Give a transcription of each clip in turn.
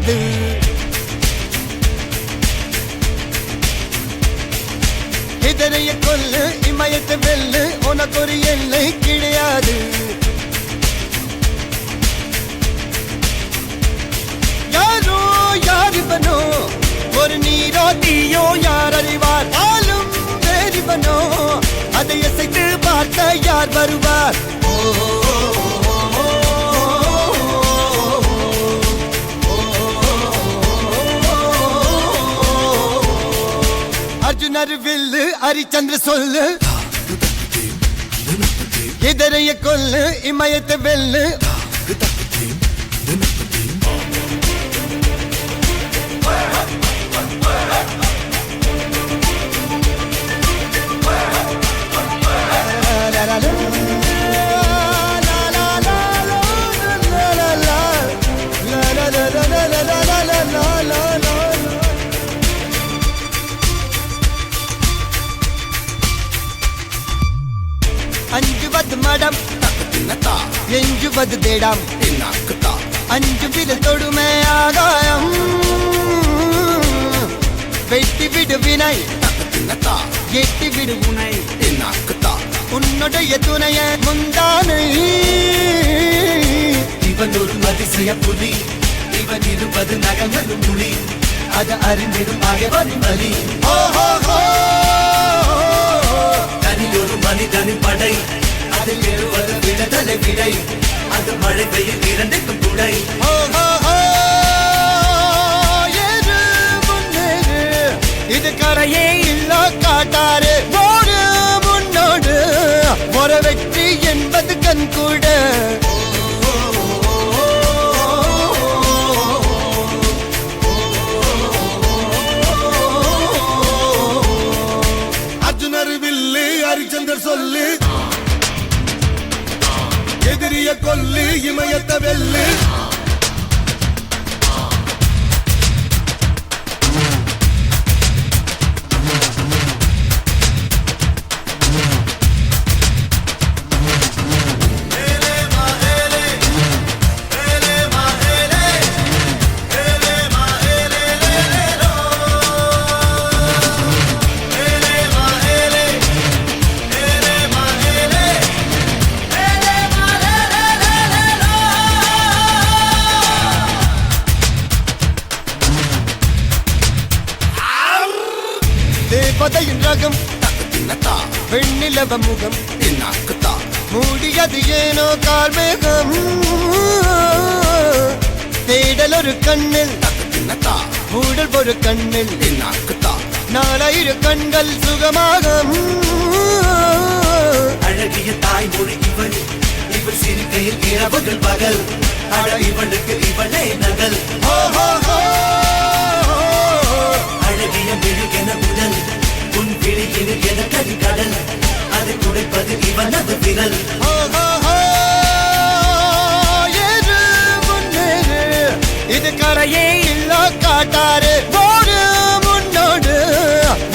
கிடையாது. இதரைய கொல்லு இமயத்தை வெல்லு உனக்கு ஒரு எல்லை கிடையாது. யாரோ யாரிவனோ ஒரு நீரோ தீயோ யார் அறிவார். ஆளும் வேறிவனோ அதை அசைத்து பார்த்த யார் வருவார். அர்ஜுனர் வில்லு ஹரிச்சந்திர சொல்லு இதரைய கொல்லு இமயத்தை வெல்லு. அஞ்சுவது மடம் எஞ்சுவது தேடம். அஞ்சு விரல் தொடுமை ஆகாயம் வெட்டி விடு வினை எட்டி விடு உனை. உன்னுடைய துணைய முந்தானை இவன் ஒரு அதிசய புலி. இவன் இருபது நகங்களும் மொழி அது அறிந்திடும் ஆகவனின் வலி. தனியொரு மனிதனின் படை அதில் எழுவது விடுதலை விடை. அது மழை பெய்யும் இரண்டுக்கும் துடை. இது கரையே இல்ல காட்டாரு ஓடு முன்னோடு ஒரு வெற்றி என்பது கண் கூட. அர்ஜுனர் வில்லு ஹரிச்சந்தர் சொல்லு எதிரிய கொல்லு இமயத்தை வெல்லு. தேவதையின் ரகம் வெண்ணிலவ முகம் மூடியது ஏனோ கார்மேகம். தேடல் ஒரு கண்ணில் மூடல் ஒரு கண்ணில் நாலாயிர கண்கள் சுகமாக. அழகிய தாய்மொழி இவள். இவள் சிரிக்கையில் இரவுகள் பகல். அழ இவளுக்கு இவளே நகல். அழகிய மெழுகென உடல் உன் விழியில் என கதி கடல். அதை துடைப்பது இவனது விரல். இது கரையே இல்ல காட்டாரு ஓடு முன்னோடு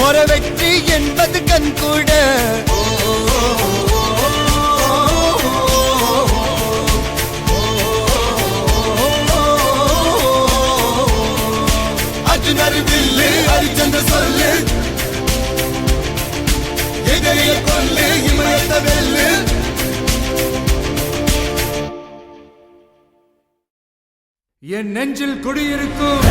ஒரு வெற்றி என்பது கண் கூட. அர்ஜுனர் வில்லு ஹரிச்சந்திர சொல்லு எதிரிய கொல்லு இமயத்தை வெல்லு. என் நெஞ்சில் குடியிருக்கும்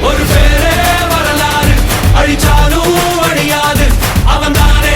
ஒரு பேரே வரலாறு அழிச்சாலும் அழியாது அவன்தானே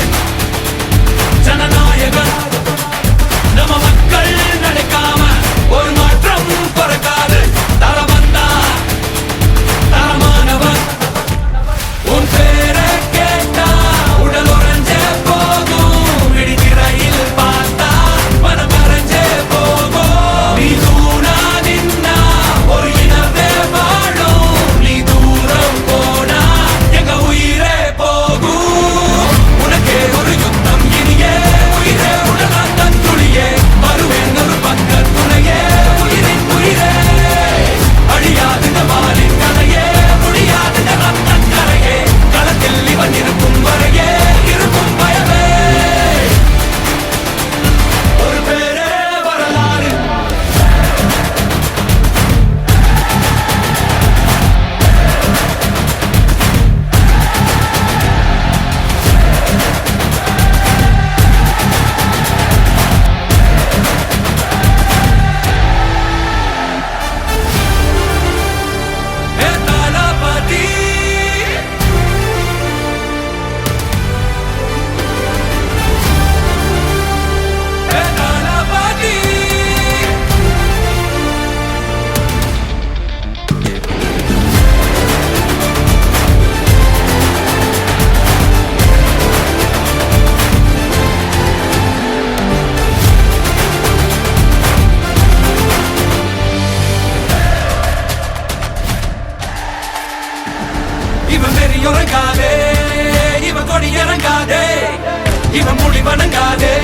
வணங்காதே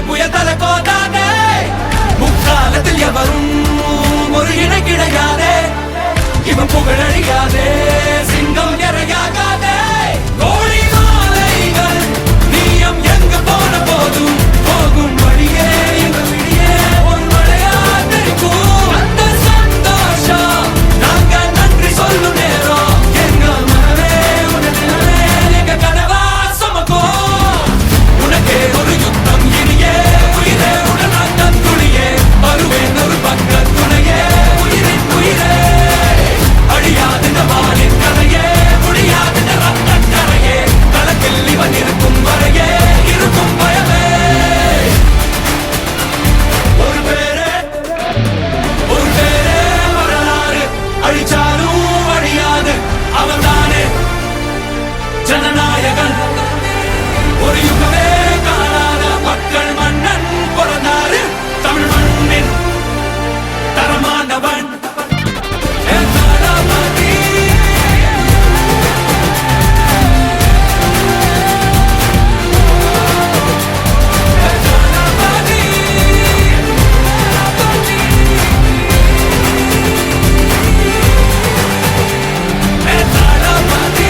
புயத்தல கோதாதே முக்காலத்தில் எவரும் ஒரு இணை கிடையாதே இவன் புகழழியாதே சிங்கம் இறையாகாதே கோழி மாலைகள் நீயம் எங்க போன போதும் போகும் வழியே எங்க விடியே ஒரு மழையா தெரிக்கும் அந்த சந்தோஷம் நாங்க நன்றி சொல்லும் நேரம் எங்க மனமே உனதிலே எங்க கனவா சுமக்கும் உனக்கே ஒரு யுத்தம் இனியே உயிரே உடனாட்டம் துணியே வருவேன் ஒரு பக்க துணையே உயிரின் உயிரே அழியாது வானின் கரையே முடியாது ரத்த கரையே களத்தில் இவன் இருக்கும் வரையே இருக்கும் பயமே ஒரு பேரே வரலாறு அழிச்சாலும் அழியாது அவன்தானே ஜனநாயகன் ஒரு யுகமே காணாத மக்கள் மன்னன் பிறந்தாரு தமிழ் மண்ணின் தரமானவன் என் தளபதி. என் தளபதி. என் தளபதி.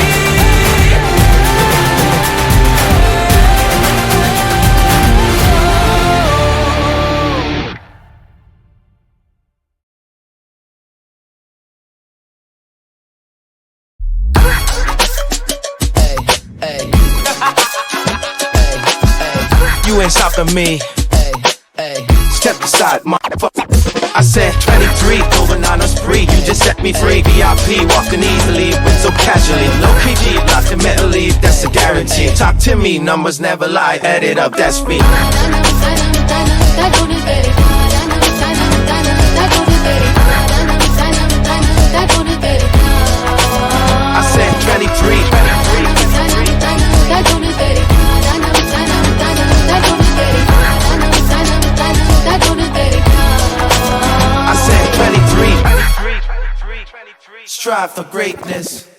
You ain't stopping me. Step aside, motherfucker. I said 23, going on a spree. You just set me free. VIP, walking easily, went so casually. Low PG, locked in mentally, that's a guarantee. Talk to me, numbers never lie. Add it up, that's me. I said 23. I said 23. Strive for greatness.